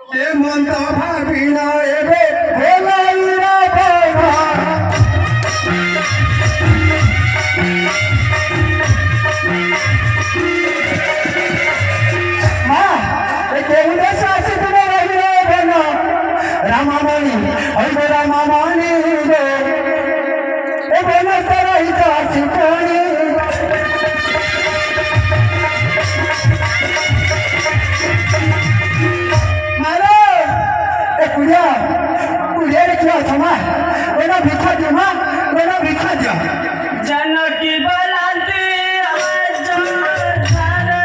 হেমন্ত ভাবিনা এবে ভোলাইরা বাবা মা এই কেউনে শাসি তুমি রহিলে বন রামামণি ওই গো রামামণি রে এ বন রহিত আছি পড়ি कुड़िया कुड़िया रे क्या छमा कोना भिखा दियो मां कोना भिखा दियो जनकी बलाते आज सारे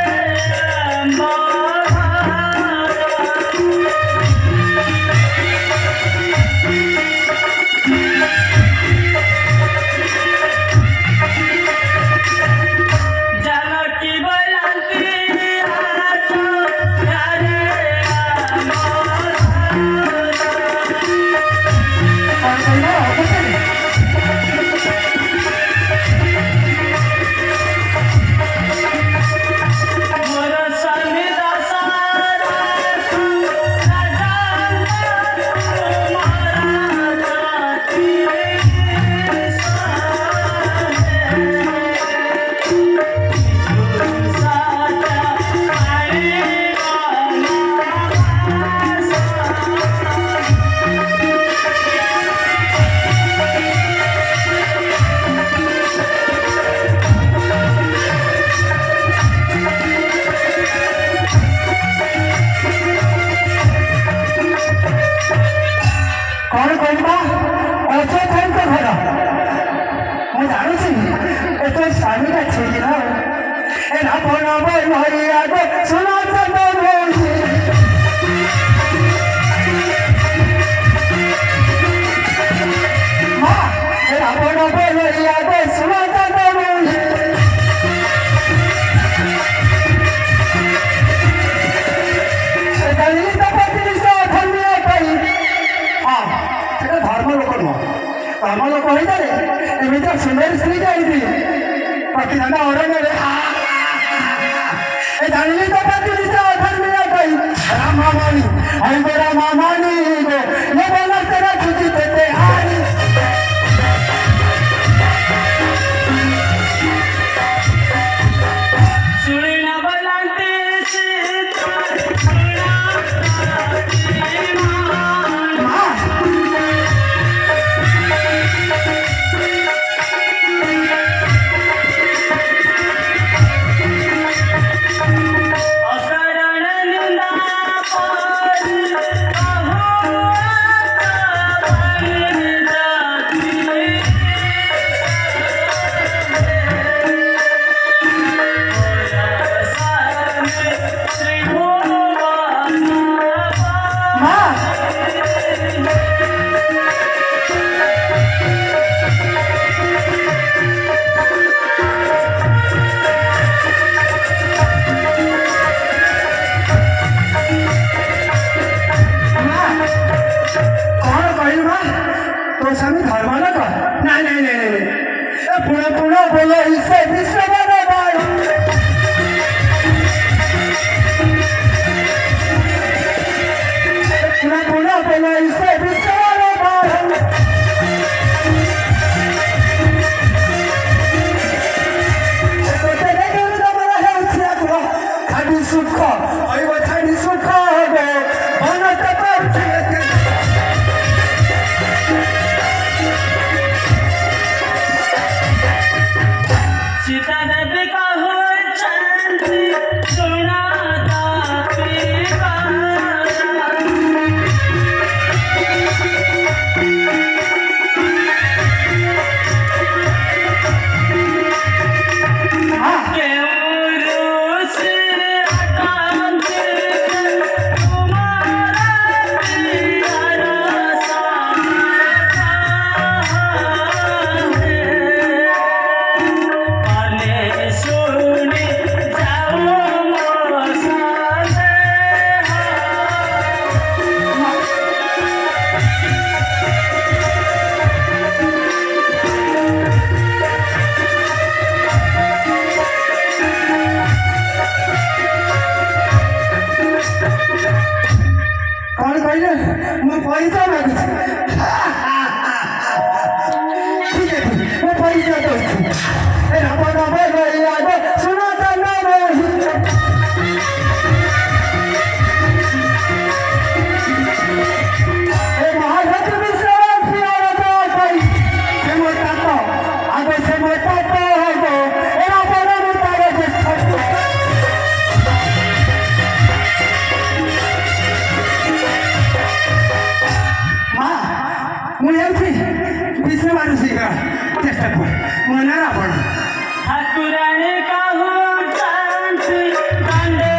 जनकी बलाते आज सारे कौन कहबा अजय थाई तो घर मैं जानू छी ए तो स्वामी का छी ना ए ना बोना बोल हरि आगे सुना तो बोली मां ए ना बोना बोल हरि आगे सुना तो बोली दलित पत्नी से धर्म कई हां সেটা ধর্ম লোক নয় ধর্ম লোক হইতারে এমিতি সুন্দর স্ত্রী যাইতি প্রতিদান অরণ্যরে এ জানিলি তো প্রতিদিন অধর্মীয় কই রামামণি ওই গো রামামণি গো এ বনস্তর খুঁজি পেতে হারি सुना बलाते स्वामी धर्म ना का नहीं नहीं नहीं नहीं ए पुणे पुणे बोलो इसे विश्व बने भाई पुणे पुणे बोलो इसे विश्व बने भाई तो तेरे गुरु का बड़ा है उसे को खाली सुख ओए वो खाली सुख हो बनत पर सीता देवी का हो चंद्र सुना तुम्हारा କ'ଣ କହିଲେ ମୁଁ ପଇସା ମାଗୁଛି ଠିକ ଅଛି ମୁଁ ପଇସା ଦଉଛି ରାବଣ ବୈରାଗ ଶୁଣ ଚନ୍ଦ୍ର ମହାଭାରତ ବିଷୟ ପ୍ରିୟର କହି ସେ ମୋ ତାକ ଆଗ ସେ ମୋ ତାକ ହବ ରାବଣ ମୁଁ ତାର ଜ୍ୟେଷ୍ଠ ମୁଁ ଯାଉଛି ବିଷ ମାରୁଛି ଚେଷ୍ଟା କର ମୋ ନାଁ ରାବଣ ଠାକୁରାଣୀ କହୁଛନ୍ତି ଦଣ୍ଡେ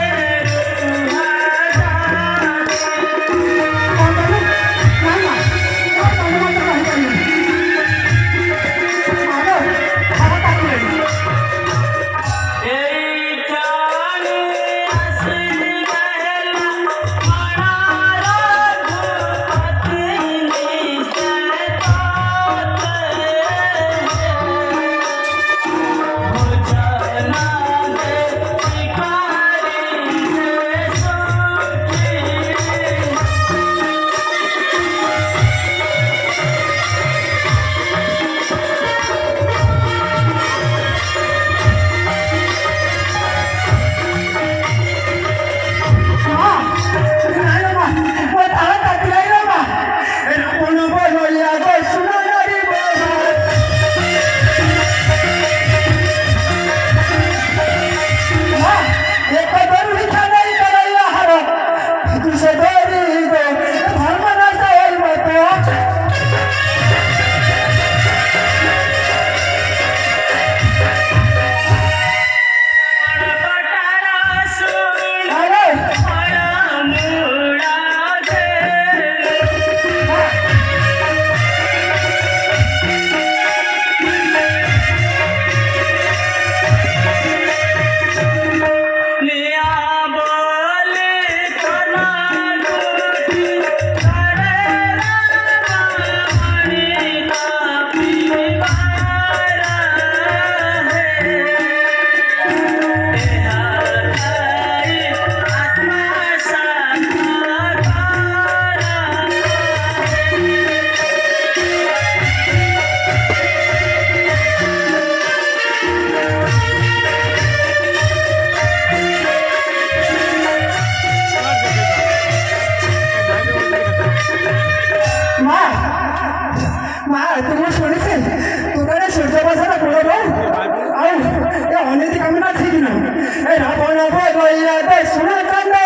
ତୁମ ଶୁଣିଛି ତୁ କାଳେ ସୂର୍ଯ୍ୟବଂଶର କୁଳ ବୋଉ ଆଉ ଏ ଅନୀତି କାମନା ଠିକ ନୁହଁ ଏ ରାବଣ ବୈରାଗ ଶୁଣ ଚନ୍ଦ୍ର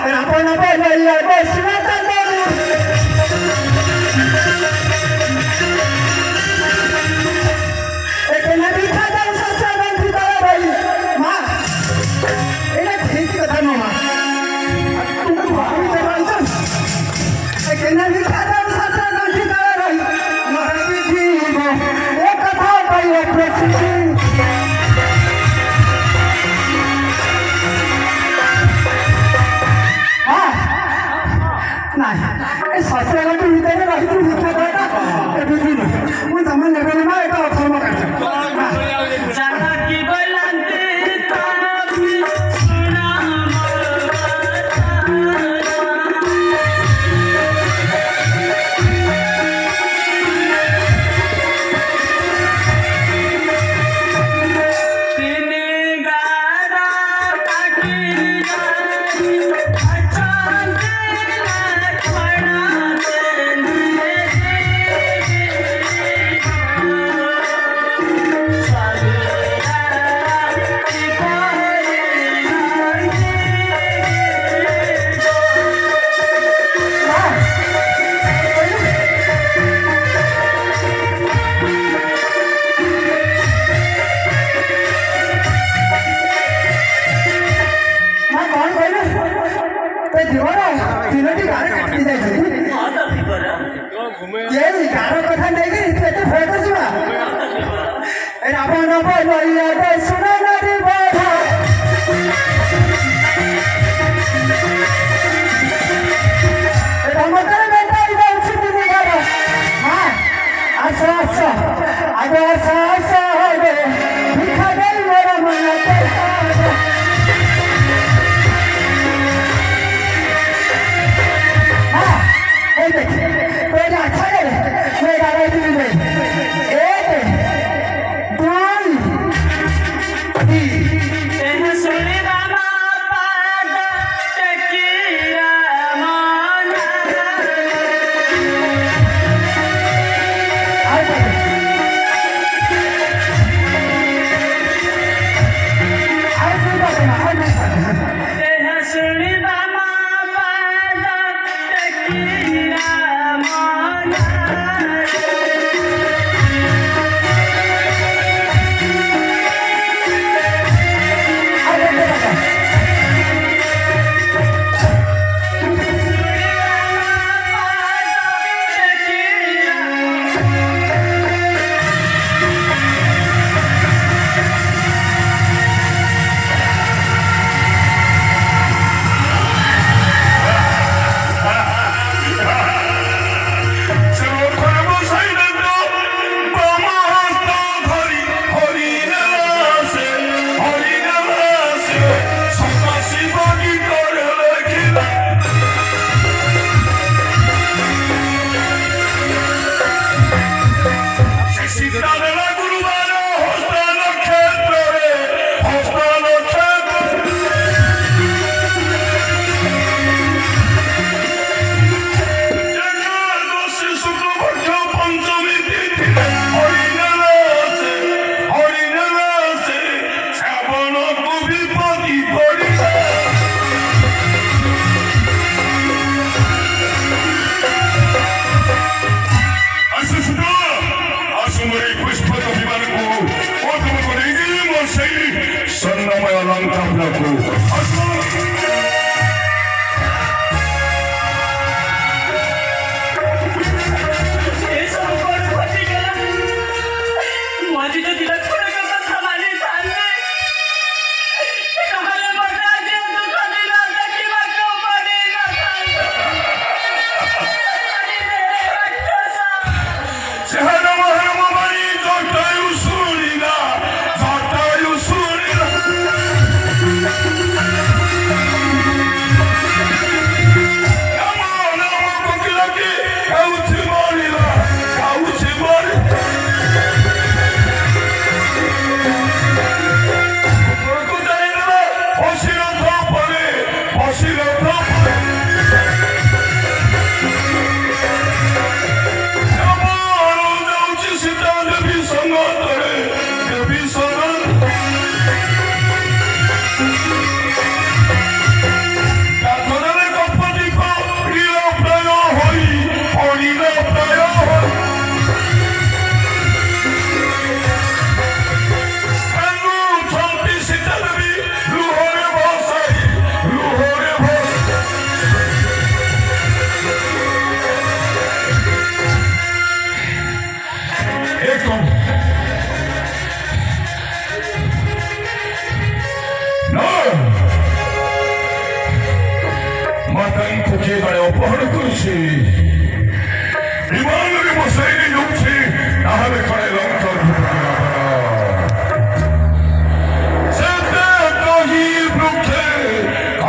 ରାବଣ ବୈରାଗ ଶୁଣ ଚନ୍ଦ୍ର ଏକେନା ମିଠା ଯାଉ ଶସ୍ୟ ଗନ୍ଧି ତଳ ରହି ମା ଏଇଟା ଠିକ କଥା ନୁହଁ ମା କେନା ମିଠା ଯାଉ ଶସ୍ୟ ଗନ୍ଧି ତଳ ରହି ମହାବୀ ଜୀବ ଏ କଥା କହିଲେ ପ୍ରସିଦ୍ଧି ନାଇଁ ଏ ଶସ୍ୟ ଗନ୍ଧି ଭିତରେ ରହିକି ମିଠା ଦରଟା ଏମିତି ନୁହେଁ ମୁଁ ତମ ନେବେନି ମା ଏଇଟା ଅଥର୍ମ କାର୍ଯ୍ୟ ଜାନକୀ ବୋଲନ୍ତି ତାପି ଶୁଣ রাবণ বৈরাগ শুনো নারী বাধা রামকর বেটাই যাচ্ছে তুমি ঘর হ্যাঁ আস আস আগে আস আস ভিক্ষা দেই মোর মনতে ସେଇ ସ୍ୱର୍ଣ୍ଣମୟ ଲଙ୍କା ଫୁଲକୁ ଏସବୁ କଣ ଘଟିଗଲା? ମୁଁ ଆଜି ଯଦି ଲକ୍ଷ୍ମଣଙ୍କ କଥା ମାନିଥାନ୍ତି, ତାହେଲେ ମୋତେ ଆଜି ଏ ଦୁଃଖ ଦିନ ଦେଖିବାକୁ ପଡ଼ିନଥାନ୍ତା। ରାକ୍ଷସ! ସେହରମହରମଣି ଜଟାୟୁ ଶୁଣିଲା ଜଟାୟୁ ଶୁଣିଲା ନମ ନମ କୋକିଳକି ହେଉଛି ମରିଲା ହେଉଛି ମରିଲା ଉପରକୁ ଯାଇଗଲା ବସିରଥ ପରେ ବସିରଥ ପରେ ସୀତା ଦେବୀ ସଙ୍ଗତରେ ଦେବୀ ସଙ୍ଗ କାଠରେ କପଟିକ ପ୍ରାୟ ହୋଇ ଅଣିଲ ପ୍ରାୟ କାନ୍ଦୁଛନ୍ତି ସୀତା ଦେବୀ ଲୁହରେ ଭସାଇ ଲୁହରେ ମାତାଙ୍କୁ କିଏ କାଳେ ଅପହରଣ କରୁଛି ବିମାନରେ ବସାଇ ନେଇଯାଉଛି ତାହେଲେ କାଳେ ଲଙ୍କା ସେତେ କହି ବୃକ୍ଷେ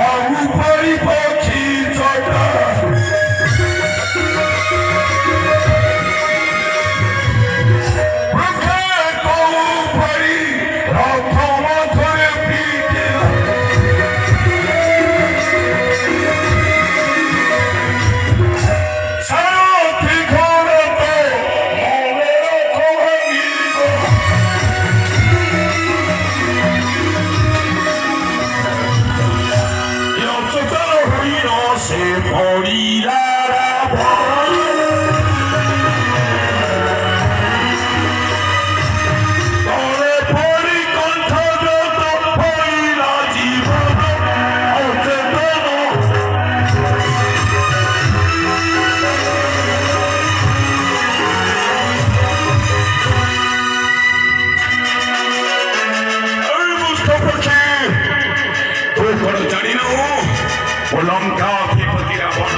ଆଉ ପରି ପକ୍ଷୀ ଚଟା ଲଙ୍କା ଅଧିପତି ରାବଣ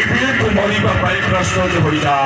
ଏବେ ତୁ ମରିବା ପାଇଁ ପ୍ରସ୍ତୁତ ହୋଇଯା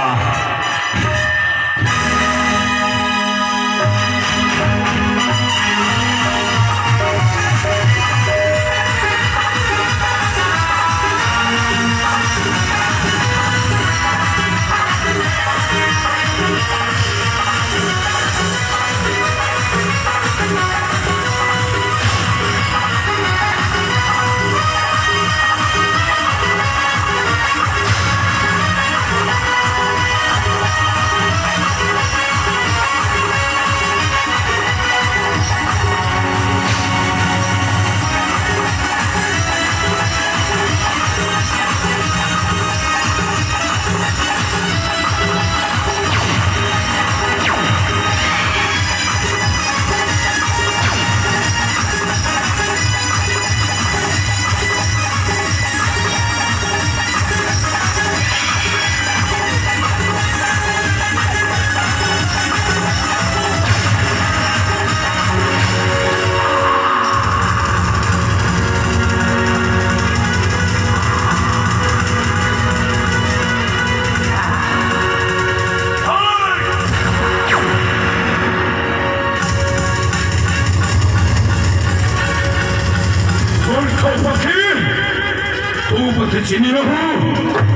ଚିହ୍ନି ରହୁ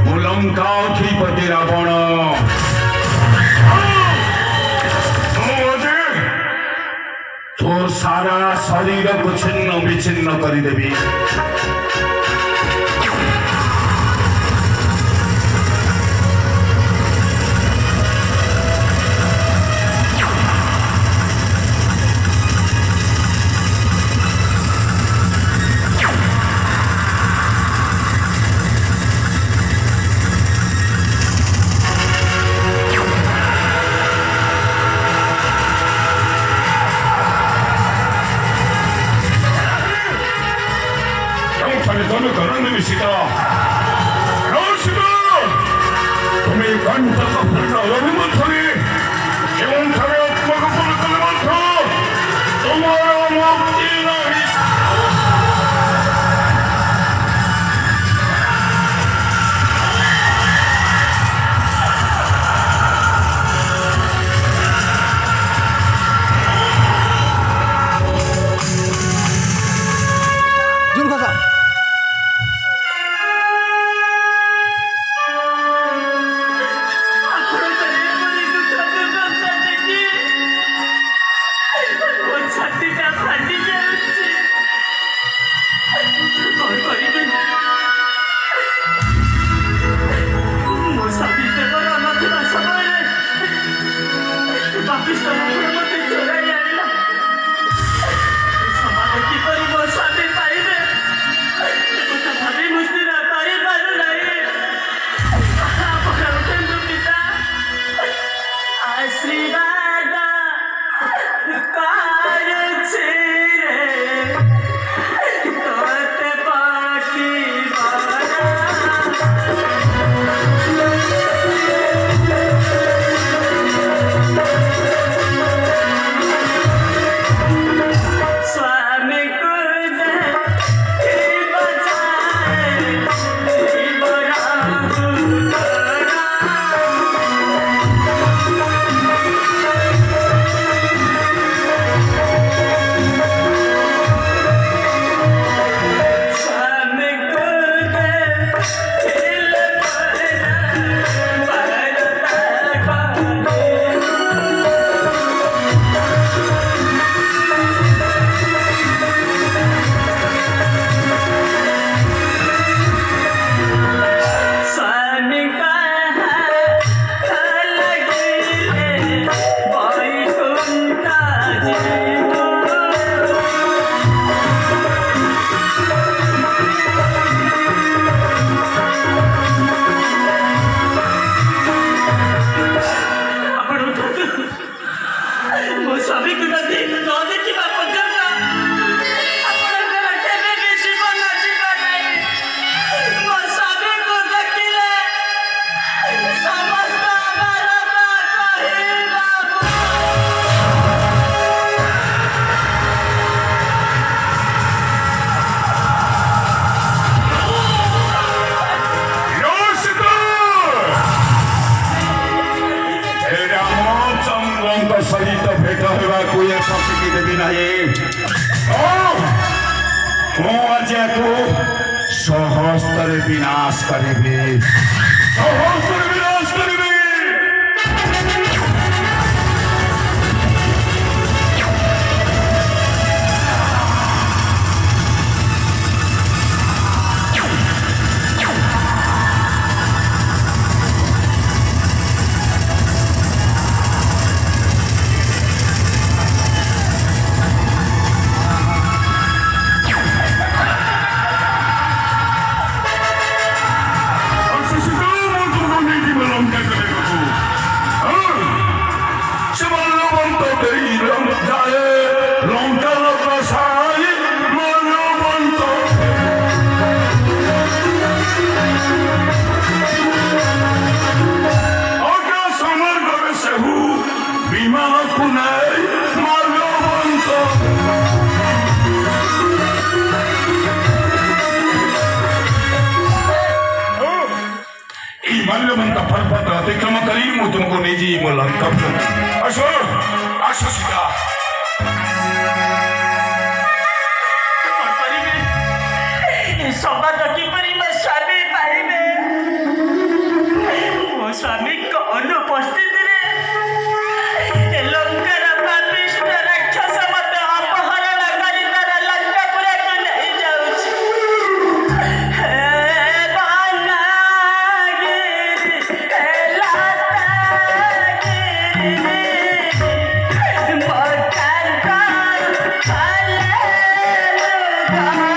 ମୁଁ ଲଙ୍କା ଅଧିପତି ରାବଣ ତୋ ସାରା ଶରୀରକୁ ଛିନ୍ନ ବିଚ୍ଛିନ୍ନ କରିଦେବି ତୁମର ମୁକ୍ତି ନାହିଁ। জুন খসা ଆପଣଙ୍କର ଏପରି ଦୁଃଖ ଦୁର୍ଦଶା ଦେଖି ମୋ ଛାତିଟା ଫାଟି ଯାଉଛି। କ'ଣ କରିବି? ମୋ ସ୍ୱାମୀ ଦେବର ନଥିବା ସମୟରେ ପାପିଷ୍ଠ ମୁଖରେ ମୋତେ ଚୋରାଇ ଆଣିଲା। ସମାଜ କିପରି ମୋ ସ୍ୱାମୀ ପାଇବେ କଥା ଭାବି ମୁଁ ସ୍ଥିର କରିପାରୁନାହିଁ। ଆପଣ ଉଠନ୍ତୁ ପିତା, ଆଶୀର୍ବାଦ କରୁଛି ରେ ତୋତେ ପଠିବରା। ସ୍ୱାମୀକୁ ଦେଖିବ ଯାଏ ଜୀବନକୁ ତୋରା। ସ୍ୱାମୀକୁ ଦେଖିଲେ ପରା ସ୍ୱାମୀଙ୍କ ହାତ ଲାଗିଲେ ବୈକୁଣ୍ଠ ଯିବୁ। ଆପଣ ଉଠନ୍ତୁ। ମୋ ସ୍ୱାମୀକୁ ଯଦି ନ ଦେଖିବା ପର୍ଯ୍ୟନ୍ତ ଆପଣଙ୍କର କେବେ ବି ଜୀବନ ଯିବ ନାହିଁ। ମୋ ସ୍ୱାମୀକୁ ଦେଖିଲେ ସମସ୍ତ ଭାରତ କହିବ ରାମଚନ୍ଦ୍ରଙ୍କ ସହିତ ଭେଟ ହେବାକୁ ଏ ପକ୍ଷୀକି ଦେବି ନାହିଁ। ମୁଁ ଆଜି ୟାକୁ ସହସ୍ତରେ ବିନାଶ କରିବି, ସହସ୍ତରେ ବିନାଶ କରିବି। माल्यवंत पर्वत अतिक्रम करी मु तुमको निजी लंका असो आसो सीता କ'ଣ କରିବି? ଏ ସମାଜ କିପରି ମୋ ସ୍ୱାମୀ ପାଇବେ? ମୋ ସ୍ୱାମୀଙ୍କ ଅନୁପସ୍ଥିତିରେ ଏ ଲଙ୍କାର ପାପିଷ୍ଠ ରାକ୍ଷସ ମୋତେ ଅପହରଣ କରି ତାର ଲଙ୍କାପୁରକୁ ନେଇଯାଉଛି। ହେ ବନଗିରି, ହେ ଲତାଗିରି, ମୋ କାନ୍ଧ ଫାଲେ ଲୁଗମା।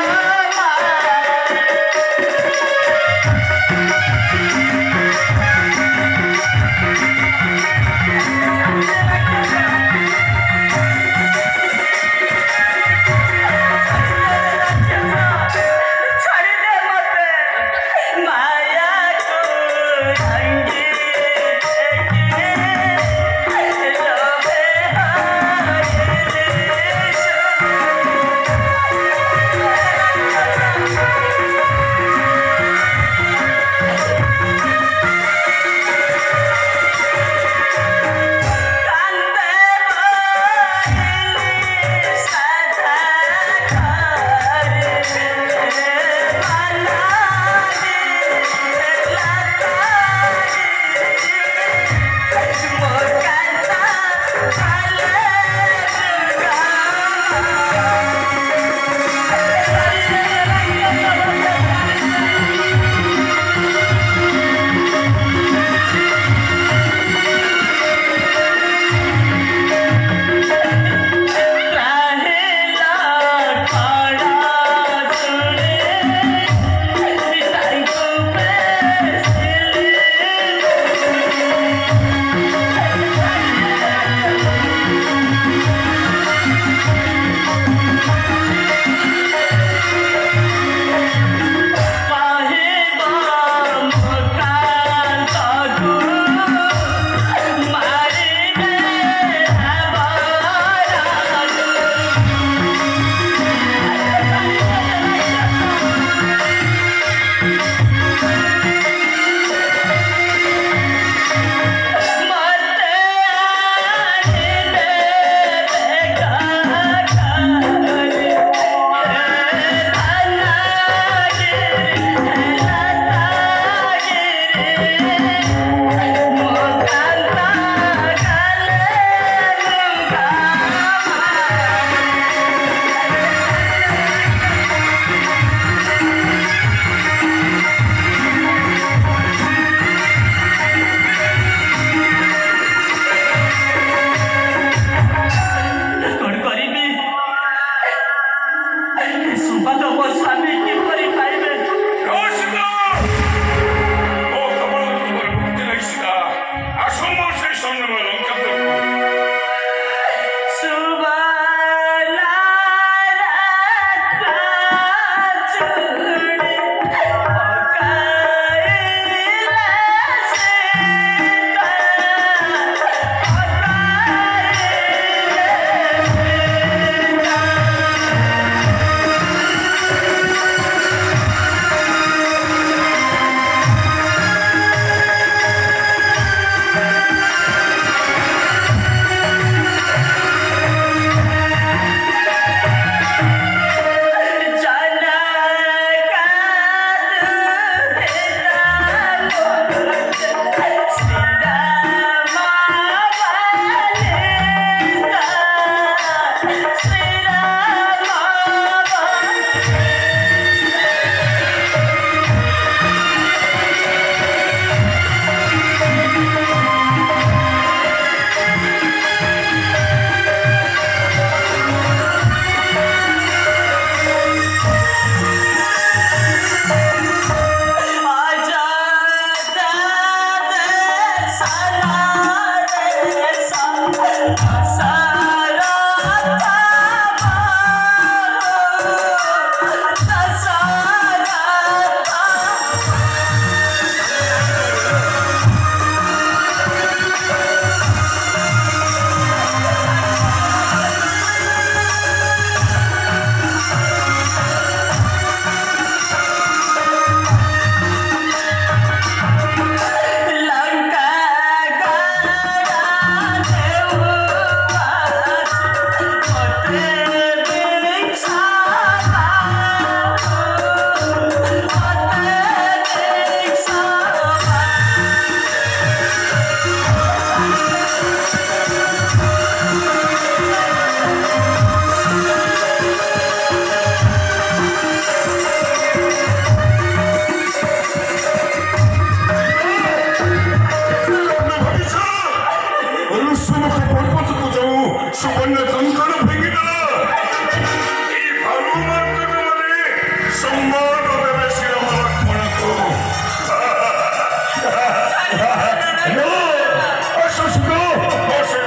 ମନେ କଙ୍କଣ ଫିଙ୍ଗିଦେଲ ଏଇ ଭାଲୁ ମାର୍କେଟ ମାନେ ସମ୍ମାନ ଦେବେ ଶ୍ରୀରାମ ଲକ୍ଷ୍ମଣଙ୍କୁ ଆସ ଶୀଘ୍ର ବସେ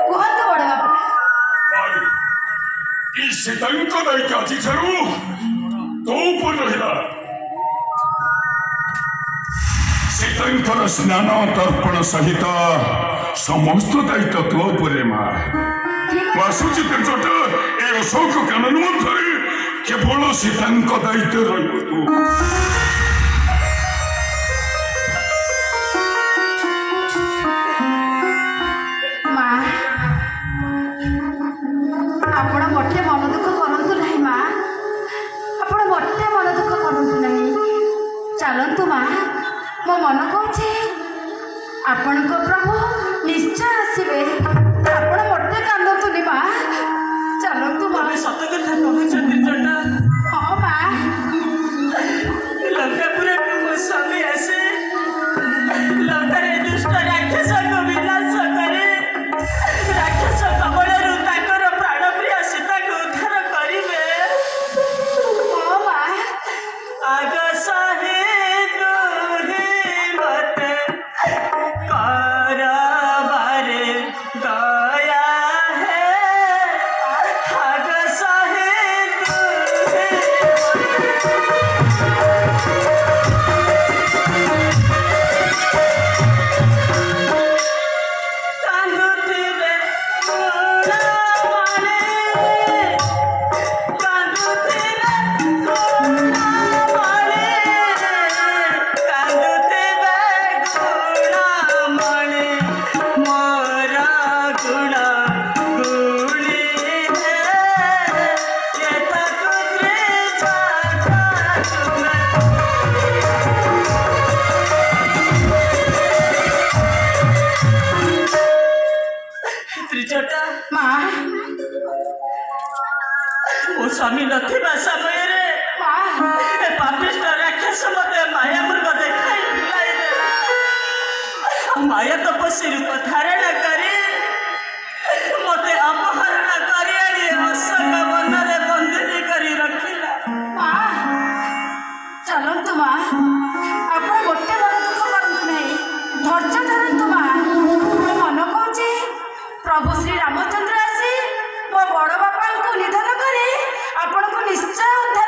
କୁହନ୍ତୁ ବଡ଼ ବାପା। ସୀତାଙ୍କ ଦାୟିତ୍ୱ ଆଜିଠାରୁ ତୋ ଉପରେ ରହିଲା ସୀତାଙ୍କର ସ୍ନାନ ତର୍ପଣ ସହିତ ସମସ୍ତ ଦାୟିତ୍ୱ ତୋ ଉପରେ ମା ଆସୁଛି ତେଜଟ ଏ ଅଶୋକ କାନନ ମଧ୍ୟରେ କେବଳ ସୀତାଙ୍କ ଦାୟିତ୍ୱ ରହିବ ତୁ ମା ଆପଣ ମୋଟେ ମନ ଦୁଃଖ କରନ୍ତୁ ନାହିଁ ମା ଆପଣ ମୋଟେ ମନ ଦୁଃଖ କରନ୍ତୁ ନାହିଁ ଚାଲନ୍ତୁ ମା ମୋ ମନ କହୁଛି ଆପଣଙ୍କ ପ୍ରଭୁ ନିଶ୍ଚୟ ଆସିବେ ଆପଣ ମୋଟେ କାନ୍ଦନ୍ତୁନି ମା ଚାଲନ୍ତୁ ମା ତମେ ସତ କଥା କହୁଛ ତ୍ରିଜଟା ହଁ ମା ଲଙ୍କାପୁରକୁ ମୋ ସ୍ୱାମୀ ଆସେ ଲଙ୍କାରେ ଦୁଷ୍ଟ ରାକ୍ଷସକୁ ବିନାଶ କରେ ରାକ୍ଷସ କବଳରୁ ତାଙ୍କର ପ୍ରାଣପ୍ରିୟ ସୀତାକୁ ଉଦ୍ଧାର କରିବେ ହଁ ମା ଆଗ ସହି ତୁହି ମତେ କରବାରେ ଦୟା ହେ ଆଗ ସହି ତୁହି କାନ୍ଦୁଥିବେ ଗୁଣମଣି କାନ୍ଦୁଥିବେ ଗୁଣମଣି କାନ୍ଦୁଥିବେ ଗୁଣମଣି ମୋର ଗୁଣ ଗୁଳି ହେ ଏ ତାକୁ ତ୍ରିଜଟା ତୁମେ ତ୍ରିଜଟା ମା ମୋ ସ୍ୱାମୀ ନଥିବା ସମୟରେ ମା ଏ ପାପିଷ୍ଟ ରାକ୍ଷସ ମତେ ମାୟା ମୃଗ ଦେଖାଇ ବୁଲାଇ ଦେଲା ମାୟା ତପସ୍ୱୀ ରୂପ ଧାରଣ କରି ମତେ ଅପହରଣ କରି ଆଣି ଅଶୋକ ବନରେ ବନ୍ଦିନୀ କରି ରଖିଲା ମା ଚାଲନ୍ତୁ ମା ଆପଣ ଗୋଟେ ମନ ଦୁଃଖ କରନ୍ତୁ ନାହିଁ ଧୈର୍ଯ୍ୟ ଧରନ୍ତୁ ମା ମୋ ମନ କହୁଛି ପ୍ରଭୁ ଶ୍ରୀ ରାମଚନ୍ଦ୍ର ଆସି ମୋ ବଡ଼ ବାପାଙ୍କୁ ନିଧନ କରି ଆପଣଙ୍କୁ ନିଶ୍ଚୟ ଉଦ୍ଧାର